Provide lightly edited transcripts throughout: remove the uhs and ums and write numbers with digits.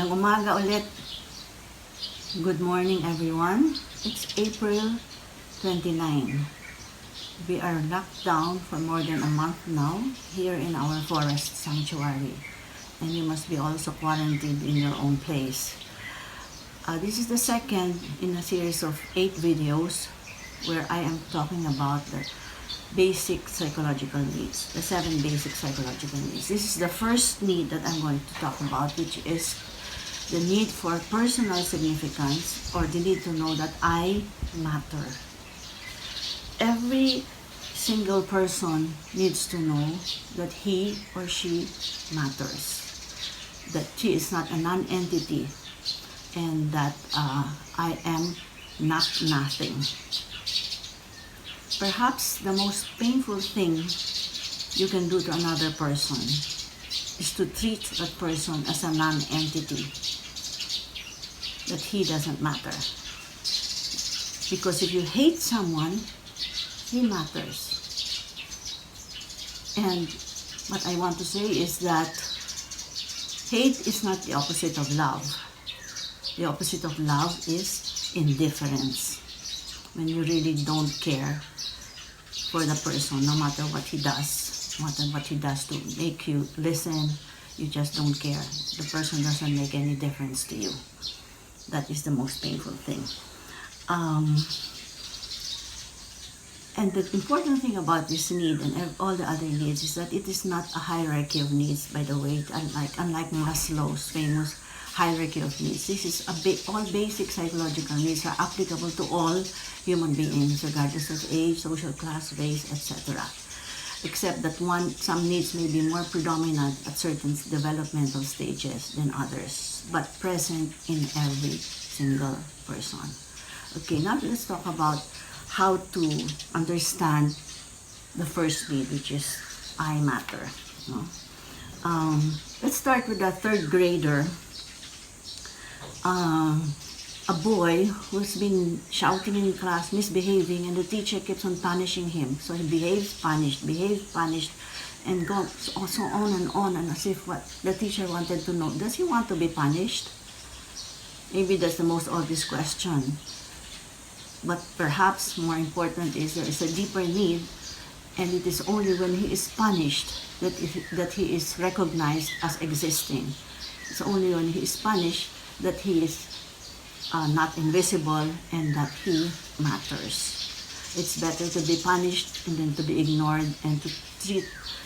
Magandang umaga ulit. Good morning everyone. It's April 29. We are locked down for more than a month now here in our forest sanctuary. And you must be also quarantined in your own place. This is the second in a series of 8 videos where I am talking about the basic psychological needs, the 7 basic psychological needs. This is the first need that I'm going to talk about, which is the need for personal significance, or the need to know that I matter. Every single person needs to know that he or she matters, that she is not a non-entity, and that I am not nothing. Perhaps the most painful thing you can do to another person is to treat that person as a non-entity, that he doesn't matter. Because if you hate someone, he matters. And what I want to say is that hate is not the opposite of love. The opposite of love is indifference. When you really don't care for the person, no matter what he does, no matter what he does to make you listen, you just don't care. The person doesn't make any difference to you. That is the most painful thing. And the important thing about this need and all the other needs is that it is not a hierarchy of needs, by the way, unlike Maslow's famous hierarchy of needs. This is all basic psychological needs are applicable to all human beings, regardless of age, social class, race, etc. Except that some needs may be more predominant at certain developmental stages than others, but present in every single person. Okay, now let's talk about how to understand the first need, which is I matter. Let's start with a third grader. A boy who's been shouting in class, misbehaving, and the teacher keeps on punishing him. So he behaves, punished, and goes also on and as if what the teacher wanted to know. Does he want to be punished? Maybe that's the most obvious question. But perhaps more important is there is a deeper need, and it is only when he is punished that he is recognized as existing. It's only when he is punished that he is not invisible and that he matters. It's better to be punished and then to be ignored and to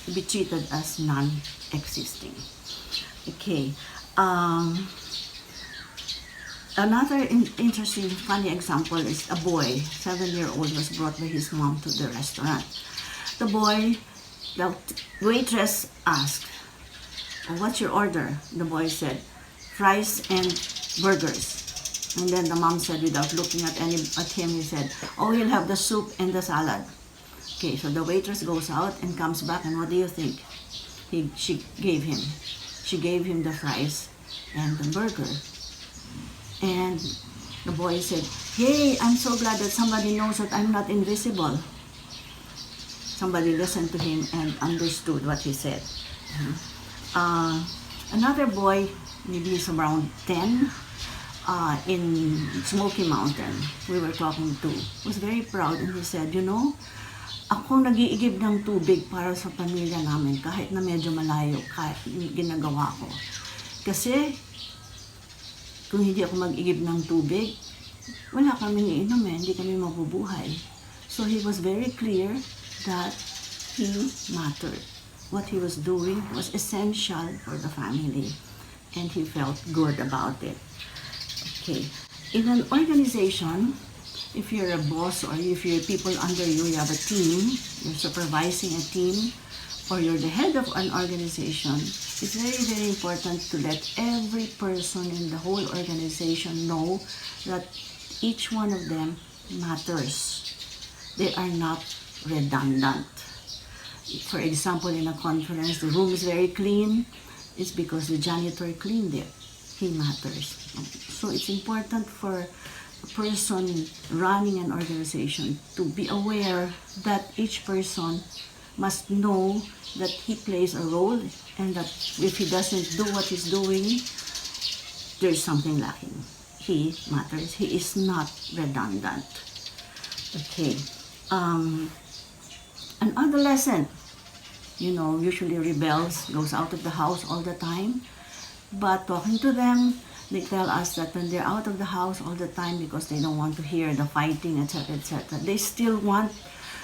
be treated as non-existing. Okay. Another interesting, funny example is a boy, 7-year-old, was brought by his mom to the restaurant. The waitress asked, "What's your order?" The boy said, "Fries and burgers." And then the mom said, without looking at him, he said, "Oh, you'll have the soup and the salad." Okay, so the waitress goes out and comes back, and what do you think she gave him? She gave him the fries and the burger. And the boy said, "Hey, I'm so glad that somebody knows that I'm not invisible." Somebody listened to him and understood what he said. Another boy, maybe he's around 10, in Smoky Mountain, we were talking to, was very proud, and he said, ako nag-iigib ng tubig para sa pamilya namin kahit na medyo malayo, kahit ginagawa ko. Kasi kung hindi ako mag-igib ng tubig, wala kaming iinom hindi kami mabubuhay. So he was very clear that he mattered. What he was doing was essential for the family, and he felt good about it. Okay. In an organization, if you're a boss or if you're people under you, you have a team, you're supervising a team, or you're the head of an organization, it's very, very important to let every person in the whole organization know that each one of them matters. They are not redundant. For example, in a conference, the room is very clean. It's because the janitor cleaned it. He matters. So it's important for a person running an organization to be aware that each person must know that he plays a role, and that if he doesn't do what he's doing, there's something lacking. He matters. He is not redundant. Okay. An adolescent, usually rebels, goes out of the house all the time. But talking to them, they tell us that when they're out of the house all the time because they don't want to hear the fighting, etc., etc., they still want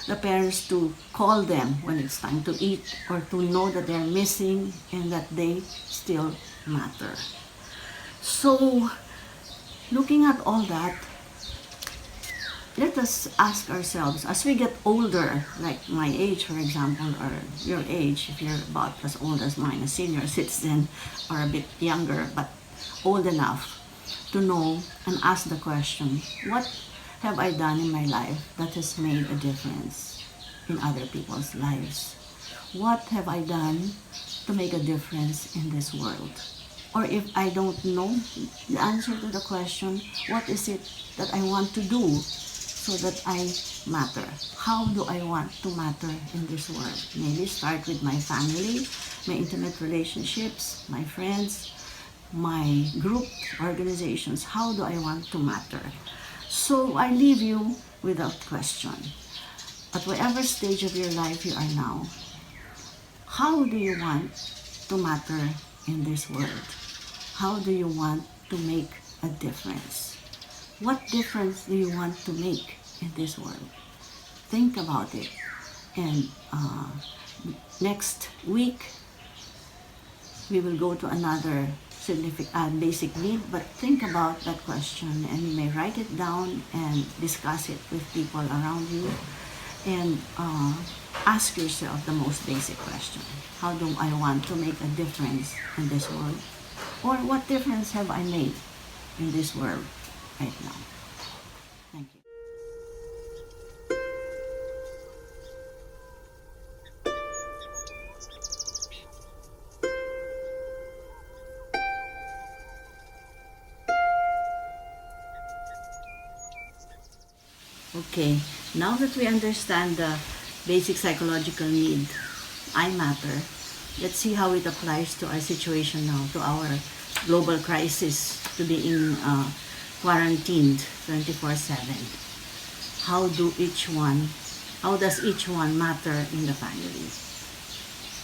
the parents to call them when it's time to eat, or to know that they're missing and that they still matter. So, looking at all that, let us ask ourselves, as we get older, like my age, for example, or your age, if you're about as old as mine, a senior citizen, or a bit younger, but old enough to know and ask the question, what have I done in my life that has made a difference in other people's lives? What have I done to make a difference in this world? Or if I don't know the answer to the question, what is it that I want to do so that I matter? How do I want to matter in this world? Maybe start with my family, my intimate relationships, my friends, my group organizations. How do I want to matter? So I leave you with a question. At whatever stage of your life you are now, how do you want to matter in this world? How do you want to make a difference? What difference do you want to make in this world? Think about it. And next week, we will go to another basic need, but think about that question, and you may write it down and discuss it with people around you, and ask yourself the most basic question. How do I want to make a difference in this world? Or what difference have I made in this world right now? Thank you. Okay, now that we understand the basic psychological need, I matter, let's see how it applies to our situation now, to our global crisis, to being quarantined 24/7. How does each one matter in the family?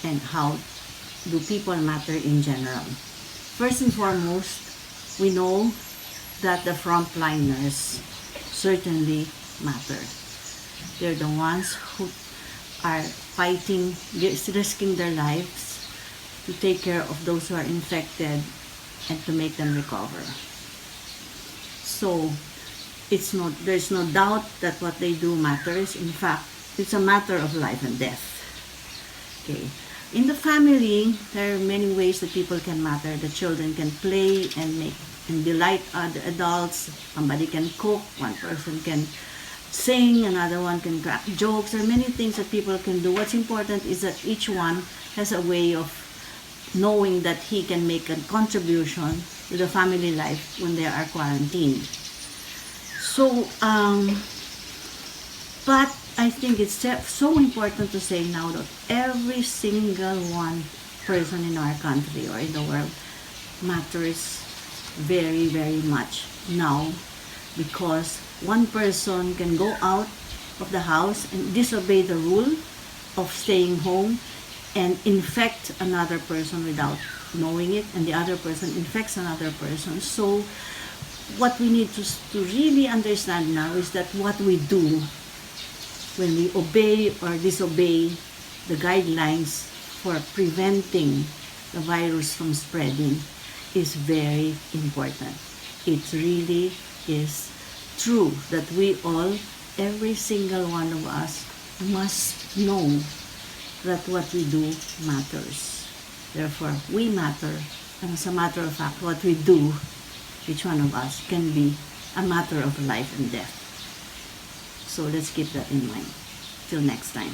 And how do people matter in general? First and foremost, we know that the frontliners certainly matter. They're the ones who are fighting, risking their lives to take care of those who are infected and to make them recover. So there's no doubt that what they do matters. In fact, it's a matter of life and death. Okay. In the family, there are many ways that people can matter. The children can play and delight other adults. Somebody can cook, one person can sing, another one can crack jokes. There are many things that people can do. What's important is that each one has a way of knowing that he can make a contribution to the family life when they are quarantined. So, but I think it's so important to say now that every single one person in our country or in the world matters very, very much now, because one person can go out of the house and disobey the rule of staying home and infect another person without knowing it, and the other person infects another person. So what we need to really understand now is that what we do when we obey or disobey the guidelines for preventing the virus from spreading is very important. It really is true that we all, every single one of us, must know that what we do matters. Therefore, we matter, and as a matter of fact, what we do, each one of us, can be a matter of life and death. So let's keep that in mind. Till next time.